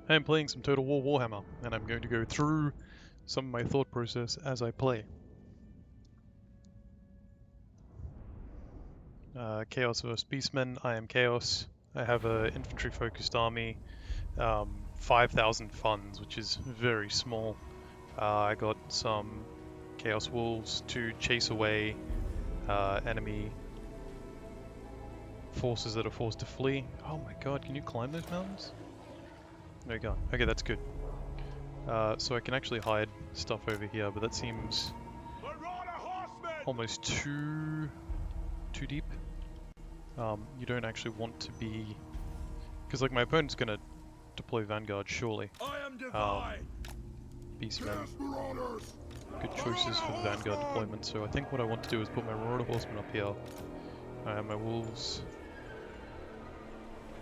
I am playing some Total War Warhammer, and I'm going to go through some of my thought process as I play. Chaos vs Beastmen, I am Chaos. I have an infantry-focused army, 5,000 funds, which is very small. I got some Chaos Wolves to chase away enemy forces that are forced to flee. Oh my god, can you climb those mountains? No, you can't. Okay, that's good. So I can actually hide stuff over here, but that seems almost too deep. You don't actually want to be... Because like my opponent's going to deploy Vanguard, surely. Beastmen. Good choices for the Vanguard deployment, so I think what I want to do is put my Marauder Horsemen up here. My Wolves...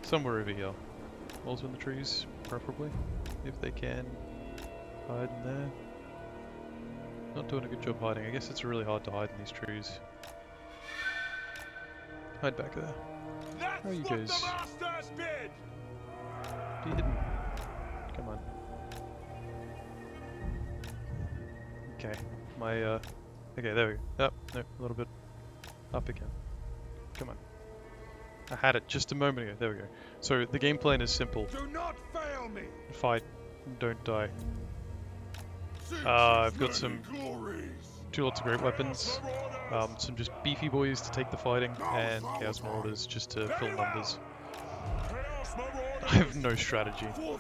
somewhere over here. Also in the trees, preferably, if they can hide in there. Not doing a good job hiding. I guess it's really hard to hide in these trees. Hide back there. How are you guys? Be hidden. Come on. Okay. Okay, there we go. Up, no, a little bit. Up again. Come on. I had it just a moment ago. There we go. So the game plan is simple. Do not fail me. Fight, don't die. I've got two lots of great weapons, some just beefy boys to take the fighting, and Chaos Marauders just to fill numbers. I have no strategy. You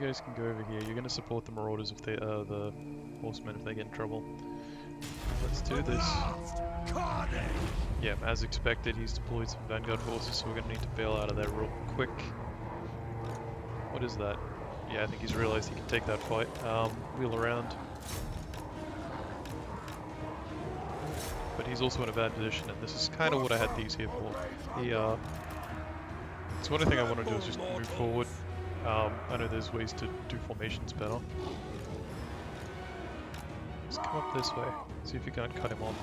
guys can go over here. You're going to support the Marauders if they the Horsemen if they get in trouble. Let's do this. Yeah, as expected, he's deployed some Vanguard forces, so we're going to need to bail out of there real quick. What is that? Yeah, I think he's realized he can take that fight. Wheel around. But he's also in a bad position, and this is kind of what I had these here for. So one thing I want to do is just move forward. I know there's ways to do formations better. Let's come up this way, see if you can't cut him off.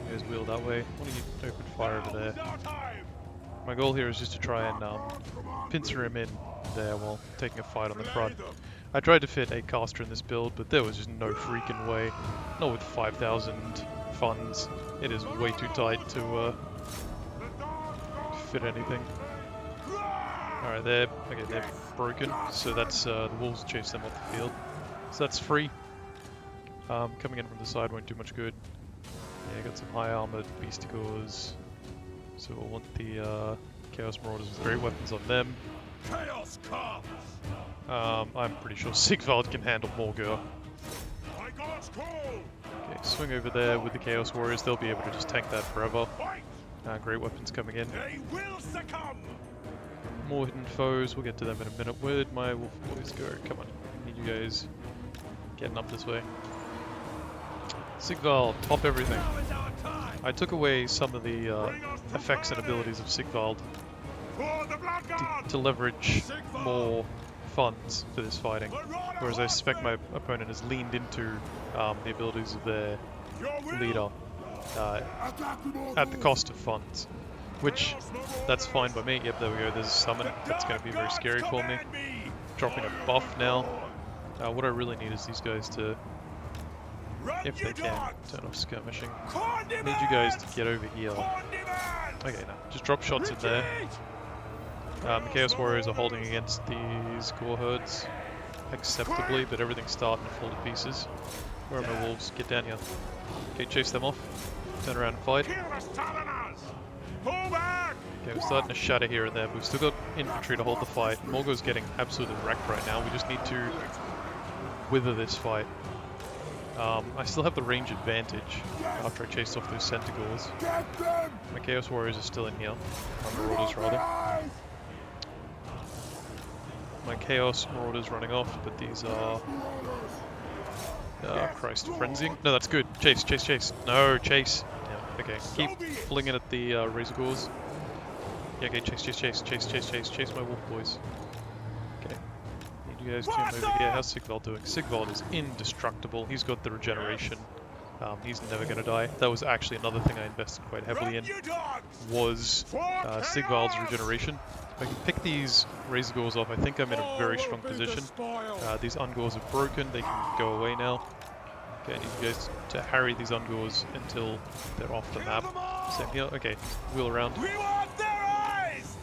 You guys wheel that way. Why don't you open fire over there? My goal here is just to try and pincer him in there while taking a fight on the front. I tried to fit a caster in this build, but there was just no freaking way. Not with 5,000 funds. It is way too tight to fit anything. Alright, they're broken, so that's the wolves chase them off the field. So that's free. Coming in from the side won't do much good. Yeah, got some high armored beasticores. So we'll want the Chaos Marauders with great weapons on them. Chaos comes. I'm pretty sure Sigvald can handle Morgur. Okay, swing over there with the Chaos Warriors. They'll be able to just tank that forever. Great weapons coming in. They will succumb. More hidden foes. We'll get to them in a minute. Where'd my wolf boys go? Come on, need you guys getting up this way. Sigvald, pop everything. I took away some of the effects and abilities of Sigvald to leverage more funds for this fighting, whereas I suspect my opponent has leaned into the abilities of their leader at the cost of funds, which that's fine by me. Yep, there we go, there's a summon. That's going to be very scary for me. Dropping a buff now. What I really need is these guys to, if they can, turn off skirmishing. I need you guys to get over here. Okay, now just drop shots in there. The Chaos Warriors are holding against these Gore Herds acceptably, but everything's starting to fall to pieces. Where are my wolves? Get down here. Okay, chase them off. Turn around and fight. Okay, we're starting to shatter here and there, but we've still got infantry to hold the fight. Morgur's getting absolutely wrecked right now. We just need to wither this fight. I still have the range advantage after I chased off those Centaurs. My Chaos Warriors are still in here. My Marauders, rather. My Chaos Marauders running off, but these are... Christ, frenzying? No, that's good. Chase, chase, chase. No, chase. Yeah, okay. Keep flinging at the Razor Gores. Yeah, okay, chase, chase, chase, chase, chase, chase, chase my wolf boys. Okay. Need you guys to move over here. How's Sigvald doing? Sigvald is indestructible. He's got the regeneration. He's never going to die. That was actually another thing I invested quite heavily in, was Sigvald's regeneration. If I can pick these Razor Gores off, I think I'm in a very strong position. These Ungors are broken, they can go away now. Okay, I need you guys to harry these Ungors until they're off the map. Same here. Okay, wheel around.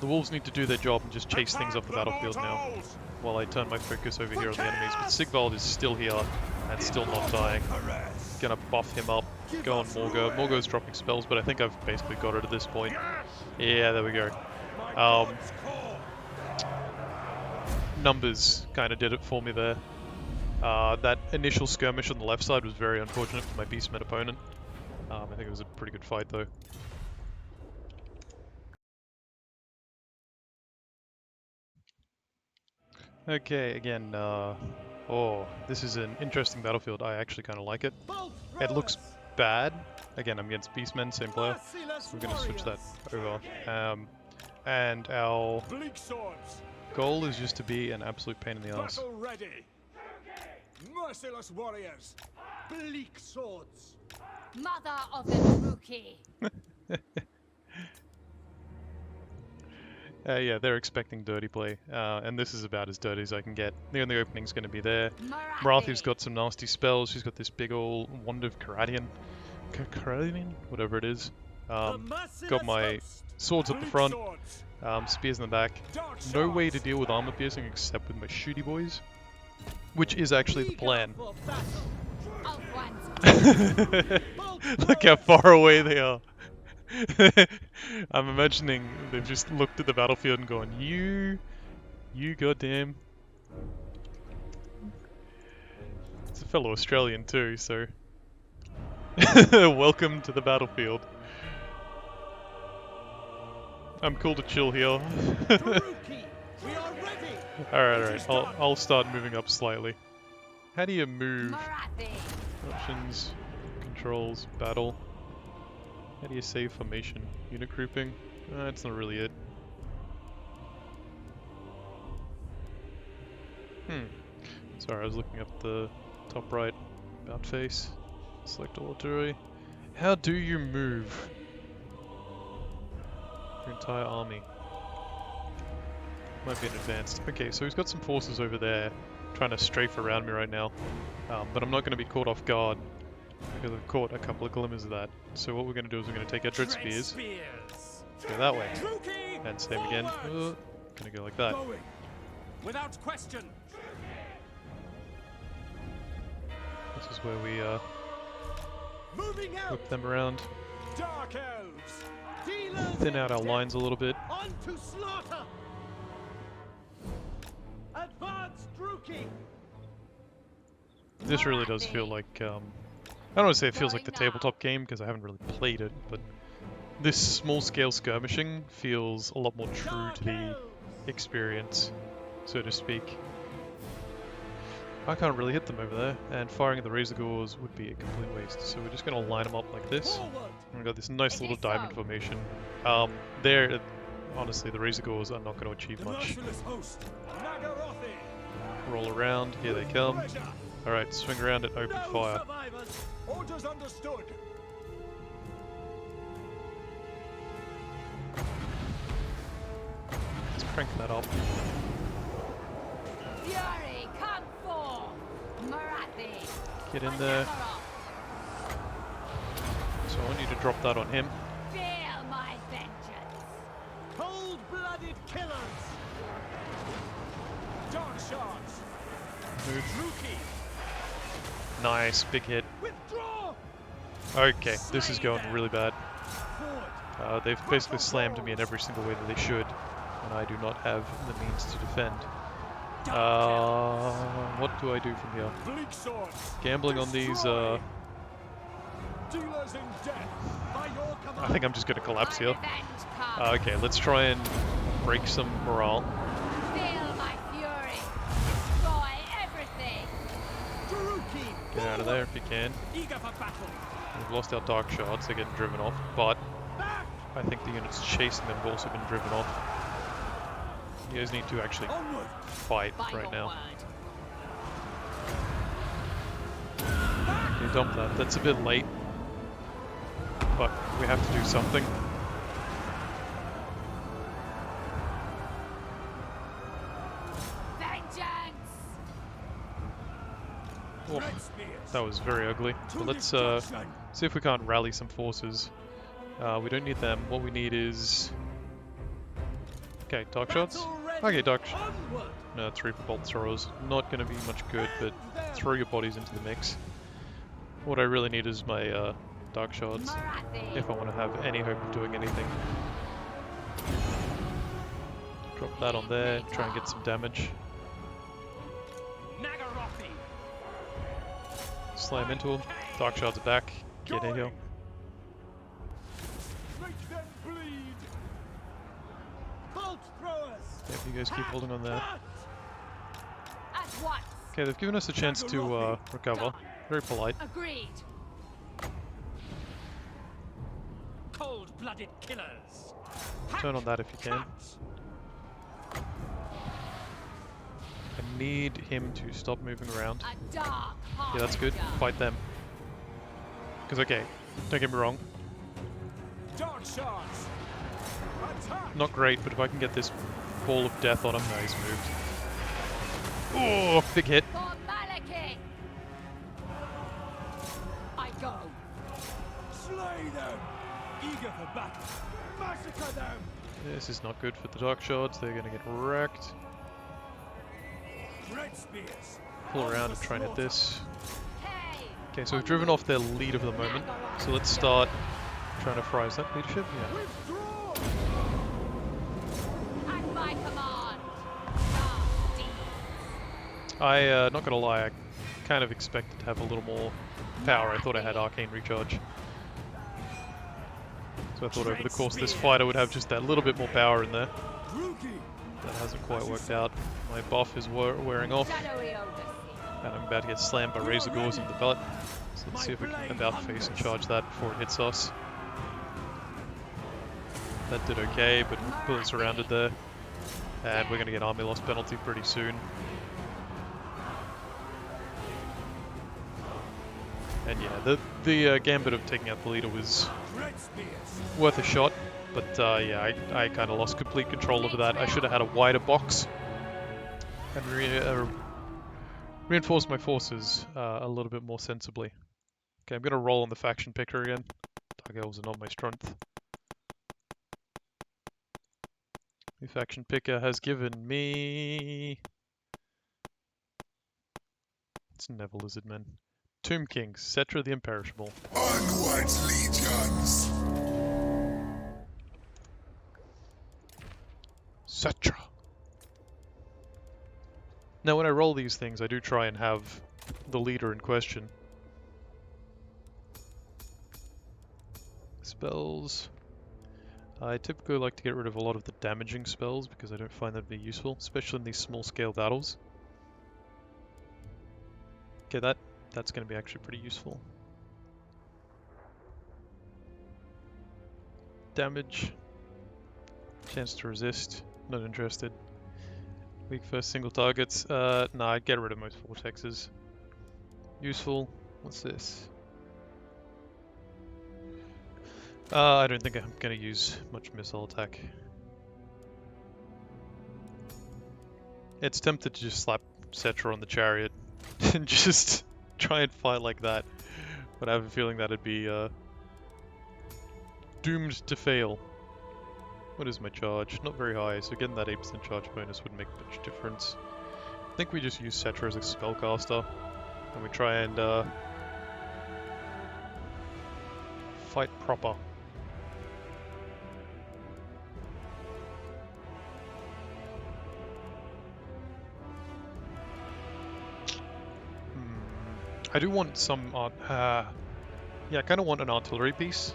The wolves need to do their job and just chase things off the battlefield now, while I turn my focus over here on the enemies. But Sigvald is still here and still not dying. Gonna buff him up, go on Morgo. Morgo's dropping spells, but I think I've basically got it at this point. Yeah, there we go. Numbers kind of did it for me there. That initial skirmish on the left side was very unfortunate for my Beastmen opponent. I think it was a pretty good fight though. Okay, again, oh, this is an interesting battlefield. I actually kind of like it. It looks bad. Again, I'm against Beastmen, same player. So we're going to switch that over. And our goal is just to be an absolute pain in the ass. Merciless warriors, bleak swords. Mother of the Druki. Yeah, they're expecting dirty play, and this is about as dirty as I can get. The only opening's going to be there. Marathi's got some nasty spells. She's got this big old Wand of Karadian, whatever it is. Got my swords at the front, spears in the back. No way to deal with armor piercing except with my shooty boys, which is actually the plan. Look how far away they are. I'm imagining they've just looked at the battlefield and gone, you goddamn. It's a fellow Australian too, so welcome to the battlefield. I'm cool to chill here. Alright, I'll start moving up slightly. How do you move? Options, controls, battle. How do you save formation? Unit grouping? That's not really it. Sorry, I was looking up the top right. About face. Select all artillery. How do you move? Your entire army. Might be an advanced. Okay, so he's got some forces over there trying to strafe around me right now. But I'm not going to be caught off guard because I've caught a couple of glimmers of that. So what we're going to do is we're going to take our Dread Spears, go that way, and same again. Gonna go like that. Without question. This is where we whip them around, Dark elves. thin out our lines a little bit. On to slaughter. Advance, Druki. This really does feel like, I don't want to say it feels like the tabletop game because I haven't really played it, but this small-scale skirmishing feels a lot more true to the experience, so to speak. I can't really hit them over there, and firing at the Razor Gores would be a complete waste, so we're just going to line them up like this. And we've got this nice little diamond formation. There, honestly, the Razor Gores are not going to achieve much. Roll around, here they come. Alright, swing around and open fire. Orders understood. Let's crank that up. Fury, come forth! Marathi! Get in there. So I want you to drop that on him. Feel my vengeance! Cold-blooded killers. Dark shards. Move. Druki. Nice, big hit. Withdraw. Okay, this is going really bad. They've basically slammed me in every single way that they should, and I do not have the means to defend. What do I do from here? Bleak swords. Gambling on these, Dealers in death. By your command. I think I'm just going to collapse My here. revenge comes. Okay, let's try and break some morale. Feel my fury! Destroy everything! Druki. Get out of there if you can. Eager for battle. We've lost our dark shards, they're getting driven off, but Back. I think the units chasing them have also been driven off. You guys need to actually Onward. fight By right your now. word. Okay, dump that. That's a bit late, but we have to do something. Oh, that was very ugly. But let's see if we can't rally some forces. We don't need them. What we need is... Okay, dark shots. Okay, dark shots. No, 3 bolt throwers. Not going to be much good, but throw your bodies into the mix. What I really need is my dark shots, if I want to have any hope of doing anything. Drop that on there, try and get some damage. Slam into him. Dark shards are back. Get in here. Yep, you guys keep holding on there. Okay, they've given us a chance to recover. Very polite. Agreed. Cold-blooded killers. Turn on that if you can. I need him to stop moving around. Yeah, that's good. Fight them. Because, okay, don't get me wrong. Not great, but if I can get this ball of death on him, no, he's moved. Oh, big hit. I go. Slay them. Eager for battle. Massacre them. This is not good for the dark shards. They're going to get wrecked. Pull around and try and hit this. Okay, so we've driven off their lead for the moment. So let's start trying to fry. Is that leadership? Yeah. At my command. Not gonna lie, I kind of expected to have a little more power. I thought I had arcane recharge. So I thought over the course of this fight I would have just that little bit more power in there. That hasn't quite worked out. My buff is wearing off. And I'm about to get slammed by Razor Gores in the butt. So let's see if we can about face and charge that before it hits us. That did okay, but bullets surrounded there. And we're going to get army loss penalty pretty soon. And yeah, the gambit of taking out the leader was worth a shot. But yeah, I kind of lost complete control over that. I should have had a wider box and reinforce my forces a little bit more sensibly. Okay, I'm going to roll on the faction picker again. Dark elves are not my strength. The faction picker has given me... It's never Lizardmen. Tomb Kings, Cetra the Imperishable. Onwards, legions! Cetra. Now when I roll these things, I do try and have the leader in question. Spells. I typically like to get rid of a lot of the damaging spells because I don't find that to be useful, especially in these small scale battles. Okay, that's going to be actually pretty useful. Damage. Chance to resist. Not interested. Weak first single targets. Nah, I'd get rid of most vortexes. Useful. What's this? I don't think I'm going to use much missile attack. It's tempted to just slap Cetra on the chariot and just try and fight like that. But I have a feeling that it'd be doomed to fail. What is my charge? Not very high, so getting that 8% charge bonus would make a much difference. I think we just use Cetra as a spellcaster, and we try and fight proper. I do want some yeah, I kind of want an artillery piece.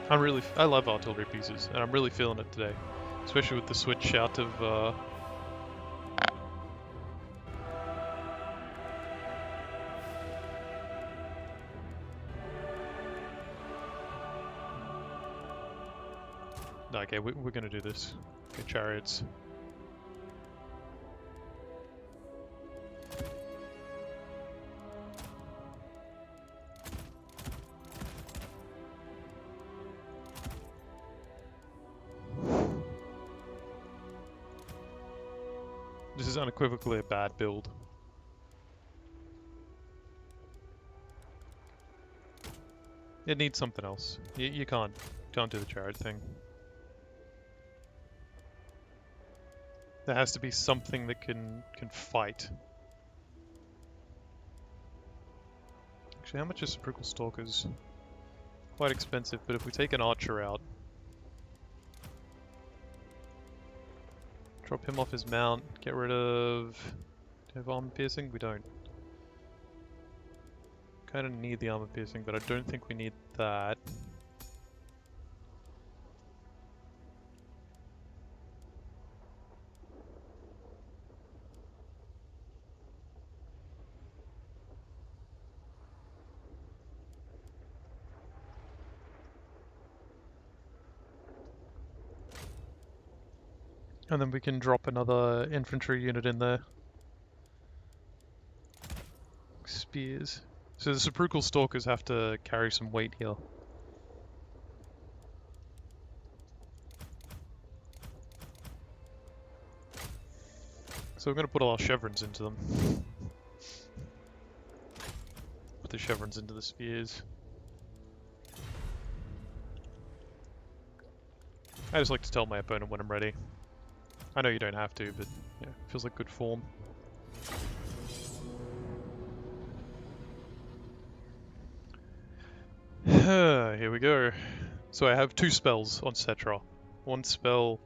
I love artillery pieces, and I'm really feeling it today, especially with the switch out of okay, we're gonna do this. Okay, chariots. This is unequivocally a bad build. It needs something else. You can't do the chariot thing. There has to be something that can fight. Actually, how much is Sepulchral Stalkers? Quite expensive, but if we take an archer out, drop him off his mount, get rid of... Do you have armor piercing? We don't. Kind of need the armor piercing, but I don't think we need that. And then we can drop another infantry unit in there. Spears. So the Sepulchral Stalkers have to carry some weight here. So we're going to put all our chevrons into them. Put the chevrons into the spears. I just like to tell my opponent when I'm ready. I know you don't have to, but yeah, it feels like good form. Here we go. So I have two spells on Cetra. One spell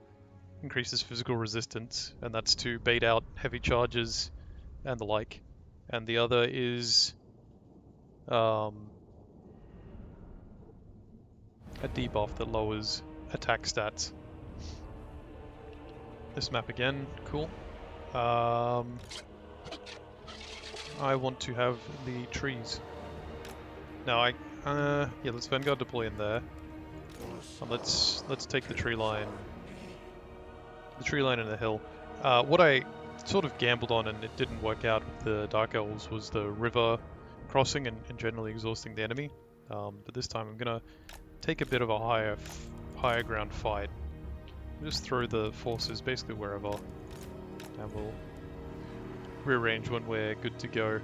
increases physical resistance, and that's to bait out heavy charges and the like. And the other is a debuff that lowers attack stats. This map again, cool. I want to have the trees. Now yeah, let's Vanguard deploy in there. And let's take the tree line. The tree line and the hill. What I sort of gambled on and it didn't work out with the Dark Elves was the river crossing and generally exhausting the enemy. But this time I'm gonna take a bit of a higher ground fight. Just throw the forces basically wherever, and we'll rearrange when we're good to go.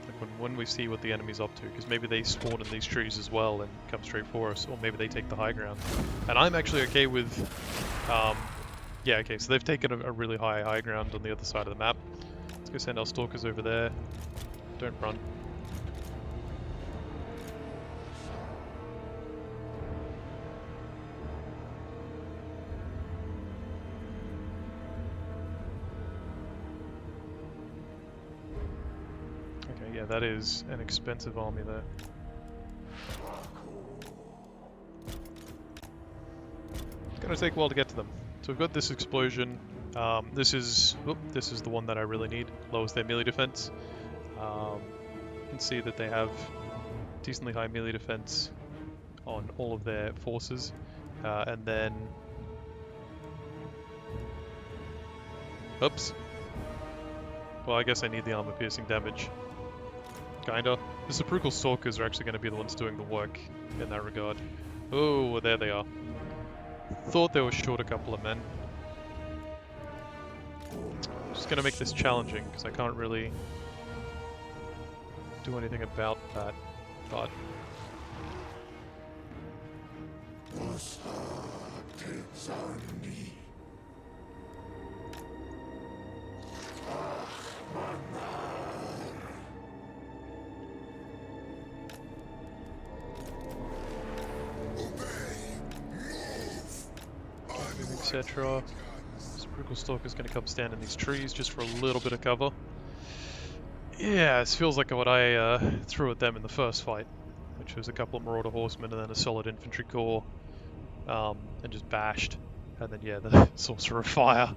Like when we see what the enemy's up to, because maybe they spawn in these trees as well and come straight for us, or maybe they take the high ground. And I'm actually okay with, yeah, okay, so they've taken a really high ground on the other side of the map. Let's go send our stalkers over there. Don't run. Yeah, that is an expensive army there. It's gonna take a while to get to them. So we've got this explosion. This is the one that I really need. Lowers their melee defense. You can see that they have decently high melee defense on all of their forces, and then, oops. Well, I guess I need the armor piercing damage. Kinda. The Sepulchral Stalkers are actually going to be the ones doing the work in that regard. Oh, there they are. Thought they were short a couple of men. I'm just going to make this challenging, because I can't really do anything about that, but... etc. Sepulchral Stalker's going to come stand in these trees just for a little bit of cover. Yeah, this feels like what I threw at them in the first fight, which was a couple of Marauder Horsemen and then a solid infantry corps, and just bashed. And then yeah, the Sorcerer of Fire,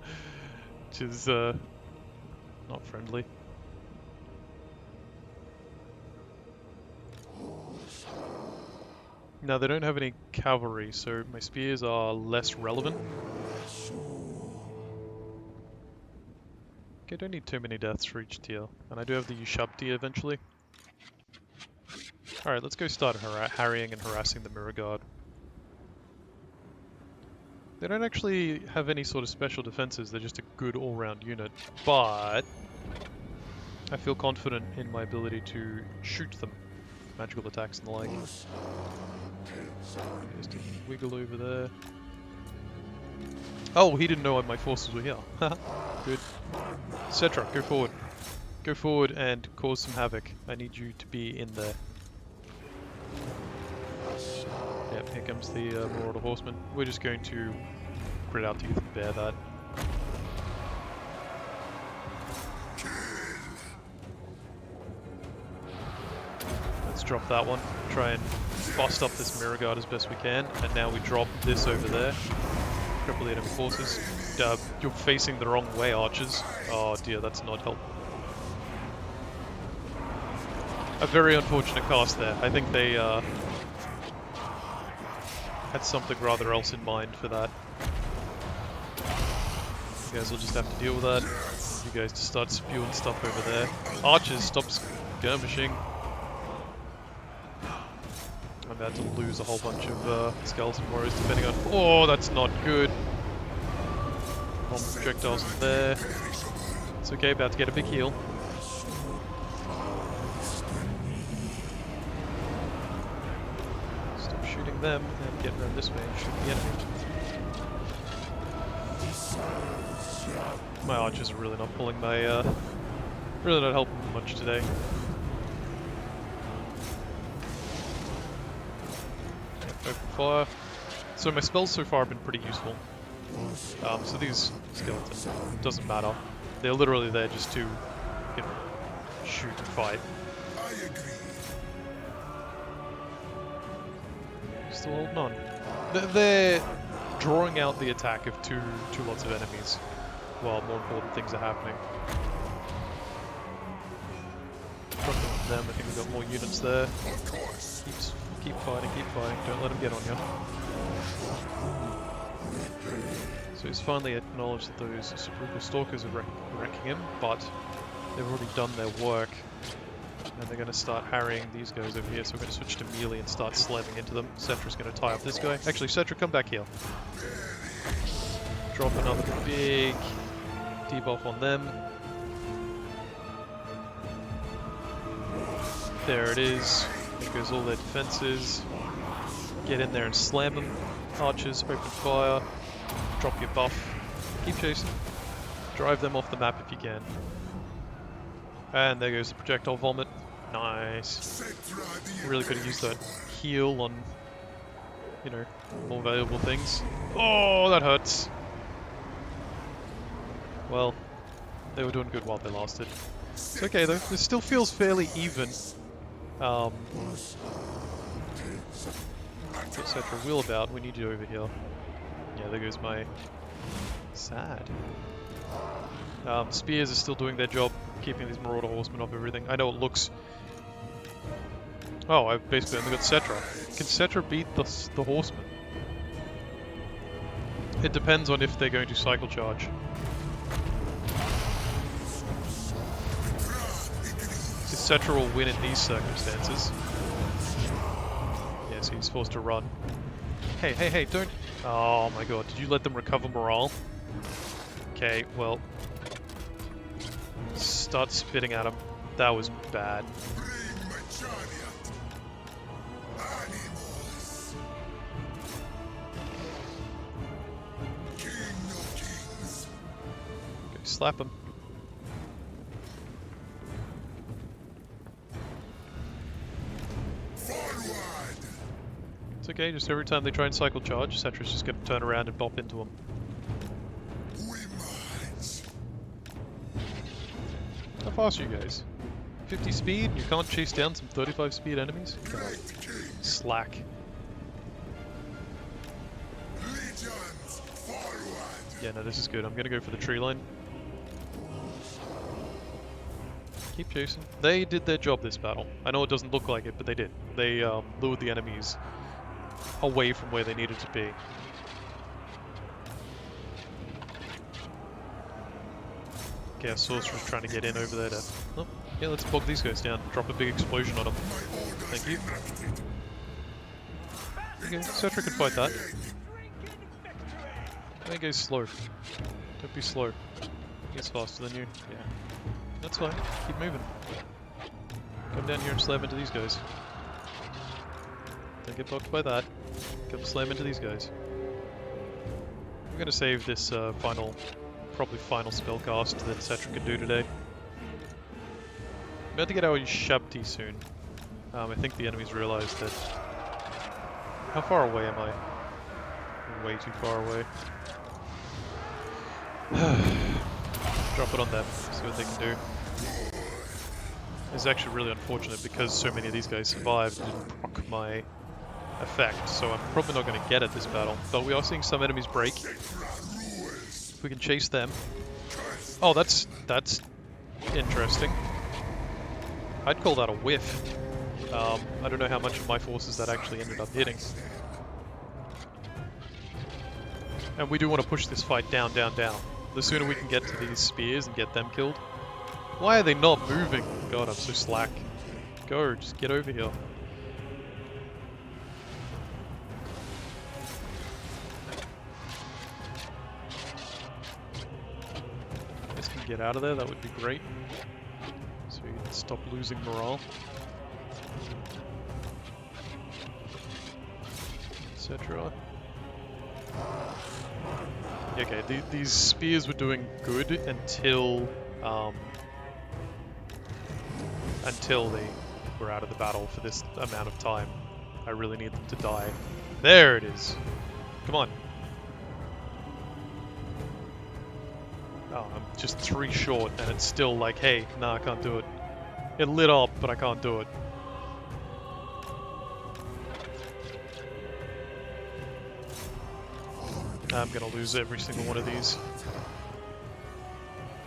which is not friendly. Now they don't have any cavalry, so my spears are less relevant. Okay, I don't need too many deaths for each tier, and I do have the Ushabti eventually. Alright, let's go start harrying and harassing the Mirror Guard. They don't actually have any sort of special defenses, they're just a good all-round unit, but I feel confident in my ability to shoot them. Magical attacks and the like. Just a wiggle over there. Oh, he didn't know my forces were here. Good. Cetra, go forward. Go forward and cause some havoc. I need you to be in there. Yep, here comes the Marauder Horseman. We're just going to grit our teeth and bear that. Let's drop that one. Try and bust up this mirror guard as best we can. And now we drop this over there. Triple the enemy forces. You're facing the wrong way, archers. Oh dear, that's not helpful. A very unfortunate cast there. I think they had something rather else in mind for that. You guys will just have to deal with that. You guys just start spewing stuff over there. Archers, stop skirmishing. I'm about to lose a whole bunch of skeleton warriors depending on... Oh, that's not good. Bomb projectiles in there. It's okay, about to get a big heal. Stop shooting them and get around this way and shoot the enemy. My archers are really not pulling my... really not helping much today. Open fire. So my spells so far have been pretty useful. So these skeletons, doesn't matter. They're literally there just to, you know, shoot and fight. Still holding on. They're drawing out the attack of two lots of enemies, while more important things are happening. Dropping them, I think we've got more units there. Keep fighting, don't let him get on you. So he's finally acknowledged that those Sepulchral Stalkers are wrecking him, but they've already done their work. And they're going to start harrying these guys over here, so we're going to switch to melee and start slamming into them. Cetra's going to tie up this guy. Actually, Cetra, come back here. Drop another big debuff on them. There it is. There goes all their defenses. Get in there and slam them. Archers, open fire. Drop your buff. Keep chasing. Drive them off the map if you can. And there goes the projectile vomit. Nice. Really could have used that heal on, you know, more valuable things. Oh, that hurts. Well, they were doing good while they lasted. It's okay though. This still feels fairly even. Etc. Wheel about. We need you over here. Yeah, there goes my... Sad. Spears are still doing their job, keeping these Marauder Horsemen off everything. I know it looks... Oh, I've basically only got Cetra. Can Cetra beat the Horsemen? It depends on if they're going to cycle charge. Cetra will win in these circumstances. Yes, he's forced to run. Hey, don't... Oh my god, did you let them recover morale? Okay, well... Start spitting at him. That was bad. Okay, slap him. It's okay, just every time they try and cycle charge, Cetra's just going to turn around and bop into them. How fast are you guys? 50 speed? You can't chase down some 35 speed enemies? Come on. Slack. Yeah, no, this is good. I'm going to go for the tree line. Keep chasing. They did their job this battle. I know it doesn't look like it, but they did. They lured the enemies away from where they needed to be. Okay, our sorcerer's trying to get in over there to... Oh, yeah, let's bog these guys down. Drop a big explosion on them. Thank you. Okay, Cetra can fight that. I think he's slow. Don't be slow. He's faster than you. Yeah. That's fine. Keep moving. Come down here and slam into these guys. Don't get blocked by that. Come slam into these guys. We're gonna save this probably final spellcast that Cetra can do today. We're about to get our Shabti soon. I think the enemies realised that... How far away am I? Way too far away. Drop it on them, see what they can do. It's actually really unfortunate because so many of these guys survived and didn't proc my effect, so I'm probably not going to get at this battle. But we are seeing some enemies break. If we can chase them. Oh, that's interesting. I'd call that a whiff. I don't know how much of my forces that actually ended up hitting. And we do want to push this fight down, down, down. The sooner we can get to these spears and get them killed. Why are they not moving? God, I'm so slack. Go, just get over here. Guys can get out of there, that would be great. So you can stop losing morale. Etc. Okay, these spears were doing good until they were out of the battle for this amount of time. I really need them to die. There it is! Come on. Oh, I'm just 3 short and it's still like, hey, nah, I can't do it. It lit up, but I can't do it. I'm gonna lose every single one of these.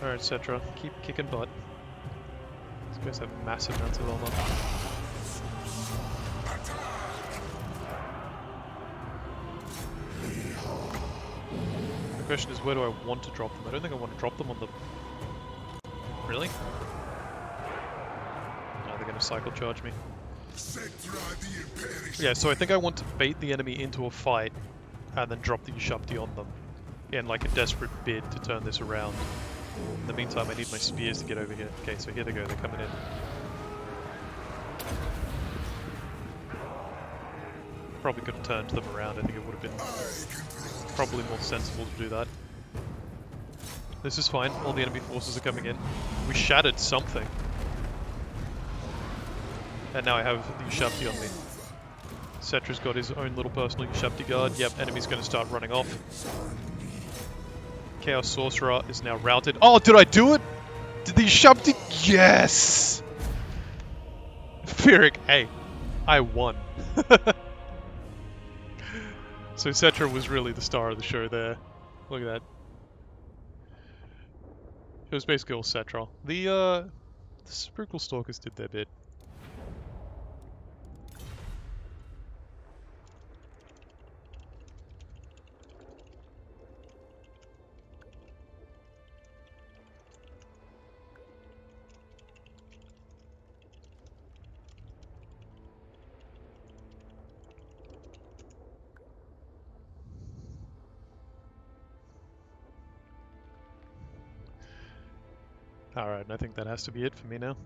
Alright, Cetra, keep kicking butt. These guys have massive amounts of armor. The question is, where do I want to drop them? I don't think I want to drop them on the... Really? No, they're gonna cycle charge me. Yeah, so I think I want to bait the enemy into a fight and then drop the Ushabti on them in like a desperate bid to turn this around. In the meantime, I need my spears to get over here. Okay, so here they go, they're coming in. Probably could have turned them around, I think it would have been probably more sensible to do that. This is fine, all the enemy forces are coming in. We shattered something. And now I have the Ushabti on me. Cetra's got his own little personal Ushabti guard. Yep, enemy's going to start running off. Chaos Sorcerer is now routed. Oh, did I do it? Did the Ushabti? Yes! Pyrrhic, hey, I won. So Cetra was really the star of the show there. Look at that. It was basically all Cetra. The Spruikle Stalkers did their bit. Alright, I think that has to be it for me now.